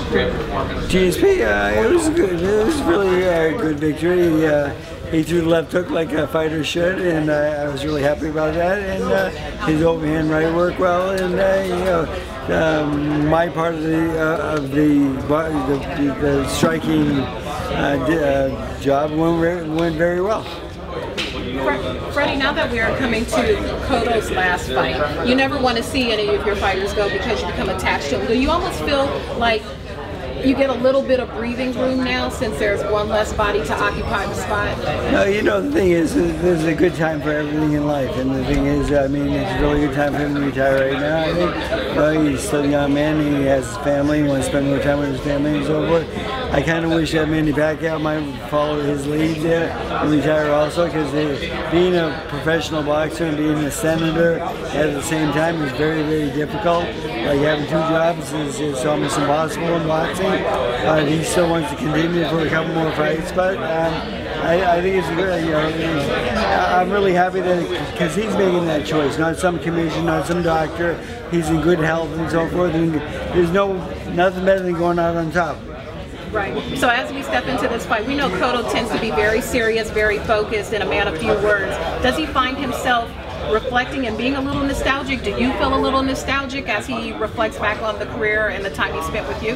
great performance. GSP, it was good. It was really a good victory. He threw the left hook like a fighter should, and I was really happy about that. And his overhand right worked well, and you know, my part of the striking job went very well. Freddie, now that we are coming to Cotto's last fight, you never want to see any of your fighters go because you become attached to them. Do you almost feel like you get a little bit of breathing room now since there's one less body to occupy the spot? No, you know, the thing is, there's a good time for everything in life, and the thing is, I mean, it's a really good time for him to retire right now. I think, you know, he's still a young man, he has his family, he wants to spend more time with his family and so forth. I kind of wish that Manny Pacquiao might follow his lead there and retire also, because being a professional boxer and being a senator at the same time is very, very difficult. Like having two jobs is almost impossible in boxing. He still wants to continue for a couple more fights, but I think it's good. You know, I'm really happy that because he's making that choice, not some commission, not some doctor. He's in good health and so forth, and there's nothing better than going out on top. Right. So as we step into this fight, we know Cotto tends to be very serious, very focused, and a man of few words. Does he find himself reflecting and being a little nostalgic? Do you feel a little nostalgic as he reflects back on the career and the time he spent with you?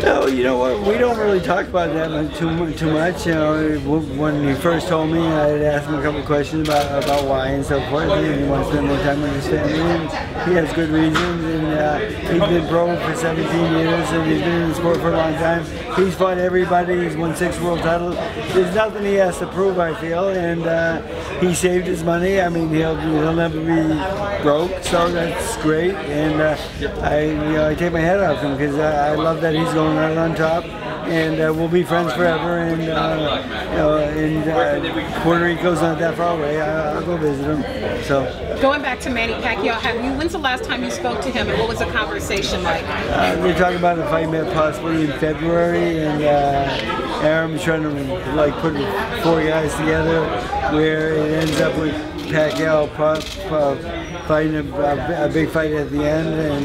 No, you know what? We don't really talk about that too much. You know, when he first told me, I had asked him a couple of questions about why and so forth. And he wants to spend more time with his family, and he has good reasons. And he's been pro for 17 years, and he's been in the sport for a long time. He's fought everybody. He's won 6 world titles. There's nothing he has to prove, I feel, and he saved his money. I mean, he'll never be broke, so that's great. And I take my head off him because I love that he's going out on top, and we'll be friends forever. And Puerto Rico's not that far away. I'll go visit him. So going back to Manny Pacquiao, when's the last time you spoke to him, and what was the conversation like? We're talking about a fight possibly in February, and Aaron's trying to like put 4 guys together where it ends up with Pacquiao fighting a big fight at the end, and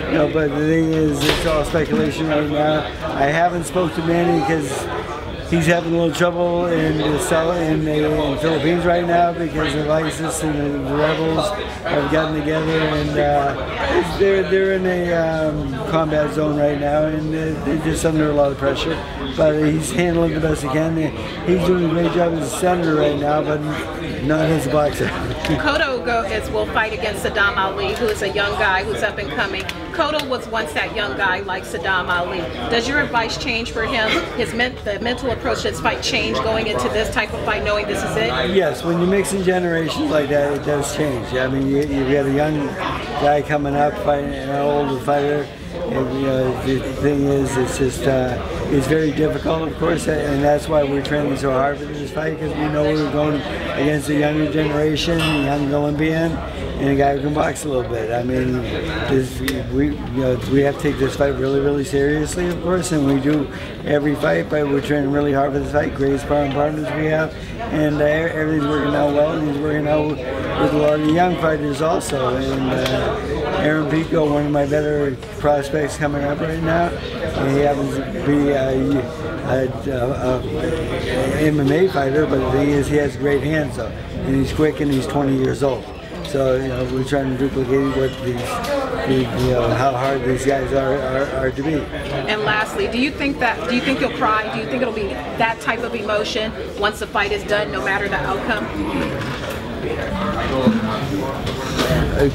you know, but the thing is, it's all speculation right now. I haven't spoke to Manny because he's having a little trouble in the Philippines right now because of ISIS and the rebels have gotten together, and they're in a combat zone right now, and they're just under a lot of pressure. But he's handling the best he can. He's doing a great job as a senator right now, but not as a boxer. Cotto will fight against Saddam Ali, who is a young guy who's up and coming. Cotto was once that young guy like Saddam Ali. Does your advice change for him? The mental approach to this fight change going into this type of fight, knowing this is it? Yes, when you're mixing generations like that, it does change. I mean, you've got a young guy coming up fighting an older fighter. And, you know, the thing is, it's just it's very difficult, of course, and that's why we're training so hard for this fight, because we know we're going against a younger generation, a young Olympian, and a guy who can box a little bit. I mean, we have to take this fight really, really seriously, of course, and we do every fight, but we're training really hard for this fight. Great sparring partners we have, and everything's working out well, and he's working out with a lot of young fighters also. And Aaron Pico, one of my better prospects coming up right now, and he happens to be a MMA fighter, but the thing is, he has great hands though, and he's quick, and he's 20 years old. So you know, we're trying to duplicate what how hard these guys are to beat. And lastly, do you think you'll cry? Do you think it'll be that type of emotion once the fight is done, no matter the outcome?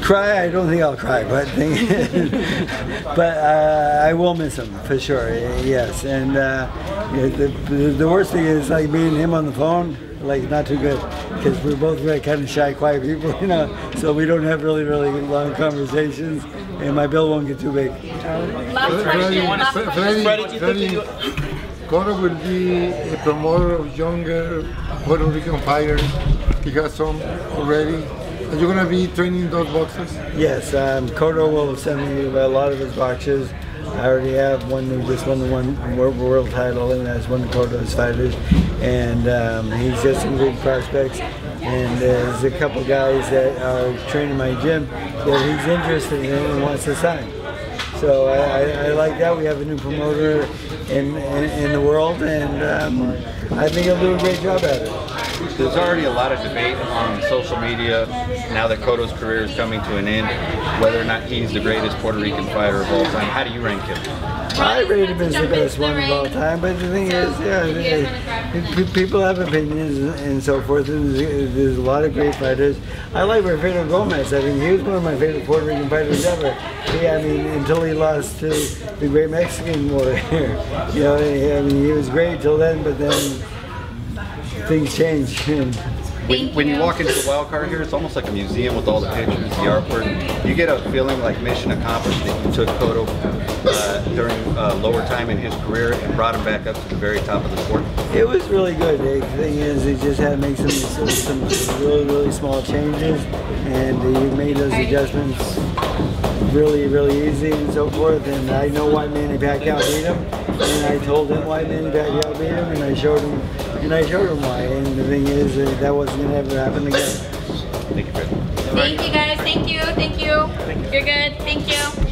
Cry? I don't think I'll cry, but I will miss him for sure. Yes, and the worst thing is like me and him on the phone. Like not too good, because we're both very kind of shy, quiet people, you know. So we don't have really, really long conversations, and my bill won't get too big. Last question. Freddie, Cotto will be a promoter of younger Puerto Rican fighters. He has some already. Are you going to be training those boxers? Yes, Cotto will send me a lot of his boxers. I already have one who just won the world title, and that's one of Cotto's fighters. And he's got some good prospects. And there's a couple guys that are training my gym that he's interested in and wants to sign. So I like that. We have a new promoter in the world, and I think he'll do a great job at it. There's already a lot of debate on social media now that Cotto's career is coming to an end, whether or not he's the greatest Puerto Rican fighter of all time. How do you rank him? I rate him as the best one of all time, but the thing is, people have opinions and so forth, and there's a lot of great fighters. I like Freddie Roach. I think he was one of my favorite Puerto Rican fighters ever. Yeah, I mean, until he lost to the great Mexican warrior. You know, I mean, he was great till then, but then things change. When you walk into the wild card here, it's almost like a museum with all the pictures, the artwork. You get a feeling like mission accomplished that you took Cotto during lower time in his career and brought him back up to the very top of the sport. It was really good. The thing is, he just had to make some really small changes, and he made those adjustments really easy and so forth. And I know why Manny Pacquiao beat him, and I told him why Manny Pacquiao beat him, and I showed him why. And the thing is, that wasn't going to ever happen again. Thank you, Fred. Thank you, guys. Thank you. You're good. Thank you.